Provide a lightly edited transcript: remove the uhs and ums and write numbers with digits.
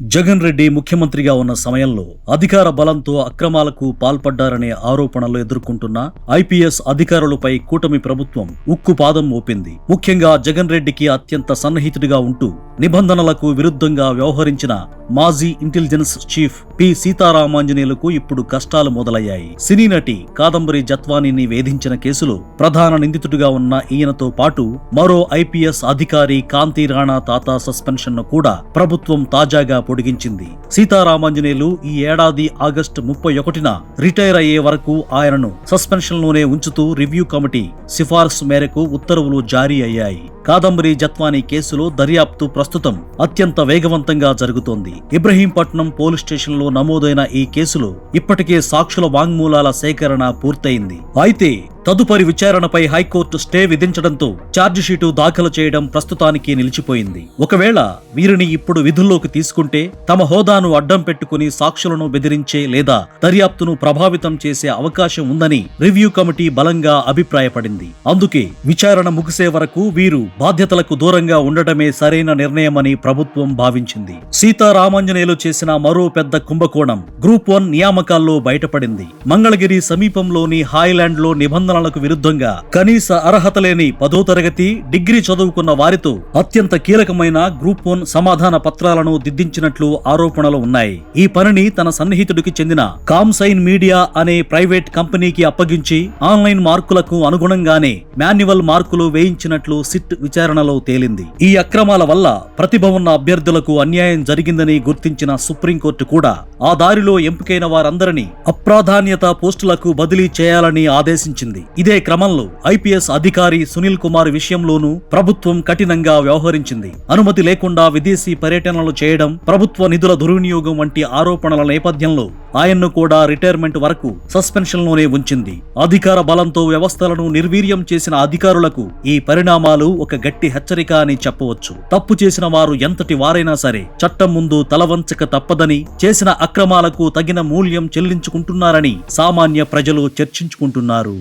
జగన్ రెడ్డి ముఖ్యమంత్రిగా ఉన్న సమయంలో అధికార బలంతో అక్రమాలకు పాల్పడ్డారనే ఆరోపణలు ఎదుర్కొంటున్న ఐపీఎస్ అధికారులపై కూటమి ప్రభుత్వం ఉక్కుపాదం మోపింది. ముఖ్యంగా జగన్ రెడ్డికి అత్యంత సన్నిహితుడిగా ఉంటూ నిబంధనలకు విరుద్ధంగా వ్యవహరించిన మాజీ ఇంటెలిజెన్స్ చీఫ్ పి సీతారామాంజనేయులకు ఇప్పుడు కష్టాలు మొదలయ్యాయి. సినీ నటి కాదంబరి జత్వానీని వేధించిన కేసులో ప్రధాన నిందితుడిగా ఉన్న ఈయనతో పాటు మరో ఐపీఎస్ అధికారి కాంతి రాణా తాత సస్పెన్షన్ ను కూడా ప్రభుత్వం తాజాగా పొడిగించింది. సీతారామాంజనేయులు ఈ ఏడాది ఆగస్టు 31న రిటైర్ అయ్యే వరకు ఆయనను సస్పెన్షన్ లోనే ఉంచుతూ రివ్యూ కమిటీ సిఫార్సు మేరకు ఉత్తర్వులు జారీ అయ్యాయి. కాదంబరి జత్వానీ కేసులో దర్యాప్తు ప్రస్తుతం అత్యంత వేగవంతంగా జరుగుతోంది. ఇబ్రహీంపట్నం పోలీస్ స్టేషన్లో నమోదైన ఈ కేసులో ఇప్పటికే సాక్షుల వాంగ్మూలాల సేకరణ పూర్తయింది. అయితే తదుపరి విచారణపై హైకోర్టు స్టే విధించడంతో ఛార్జిషీటు దాఖలు చేయడం ప్రస్తుతానికి నిలిచిపోయింది. ఒకవేళ వీరిని ఇప్పుడు విధుల్లోకి తీసుకుంటే తమ హోదాను అడ్డం పెట్టుకుని సాక్షులను బెదిరించే లేదా దర్యాప్తును ప్రభావితం చేసే అవకాశం ఉందని రివ్యూ కమిటీ బలంగా అభిప్రాయపడింది. అందుకే విచారణ ముగిసే వరకు వీరు బాధ్యతలకు దూరంగా ఉండటమే సరైన నిర్ణయమని ప్రభుత్వం భావించింది. సీతారామాంజనేయులు చేసిన మరో పెద్ద కుంభకోణం గ్రూప్ 1 నియామకాల్లో బయటపడింది. మంగళగిరి సమీపంలోని హాయ్లాండ్ లో నిబంధనలకు విరుద్ధంగా కనీస అర్హత లేని 10వ తరగతి, డిగ్రీ చదువుకున్న వారితో అత్యంత కీలకమైన గ్రూప్ 1 సమాధాన పత్రాలను దిద్దించినట్లు ఆరోపణలు ఉన్నాయి. ఈ పనిని తన సన్నిహితుడికి చెందిన కామ్సైన్ మీడియా అనే ప్రైవేట్ కంపెనీకి అప్పగించి ఆన్లైన్ మార్కులకు అనుగుణంగానే మాన్యువల్ మార్కులు వేయించినట్లు సిట్ విచారణలో తేలింది. ఈ అక్రమాల వల్ల ప్రతిభ ఉన్న అభ్యర్థులకు అన్యాయం జరిగిందని గుర్తించిన సుప్రీంకోర్టు కూడా ఆ దారిలో ఎంపికైన వారందరినీ అప్రాధాన్యత పోస్టులకు బదిలీ చేయాలని ఆదేశించింది. ఇదే క్రమంలో ఐపీఎస్ అధికారి సునీల్ కుమార్ విషయంలోనూ ప్రభుత్వం కఠినంగా వ్యవహరించింది. అనుమతి లేకుండా విదేశీ పర్యటనలు చేయడం, ప్రభుత్వ నిధుల దుర్వినియోగం వంటి ఆరోపణల నేపథ్యంలో ఆయన్ను కూడా రిటైర్మెంట్ వరకు సస్పెన్షన్ లోనే ఉంచింది. అధికార బలంతో వ్యవస్థలను నిర్వీర్యం చేసిన అధికారులకు ఈ పరిణామాలు ఒక గట్టి హెచ్చరిక అని చెప్పవచ్చు. తప్పు చేసిన వారు ఎంతటి వారైనా సరే చట్టం ముందు తలవంచక తప్పదని, చేసిన అక్రమాలకు తగిన మూల్యం చెల్లించుకుంటున్నారని సామాన్య ప్రజలు చర్చించుకుంటున్నారు.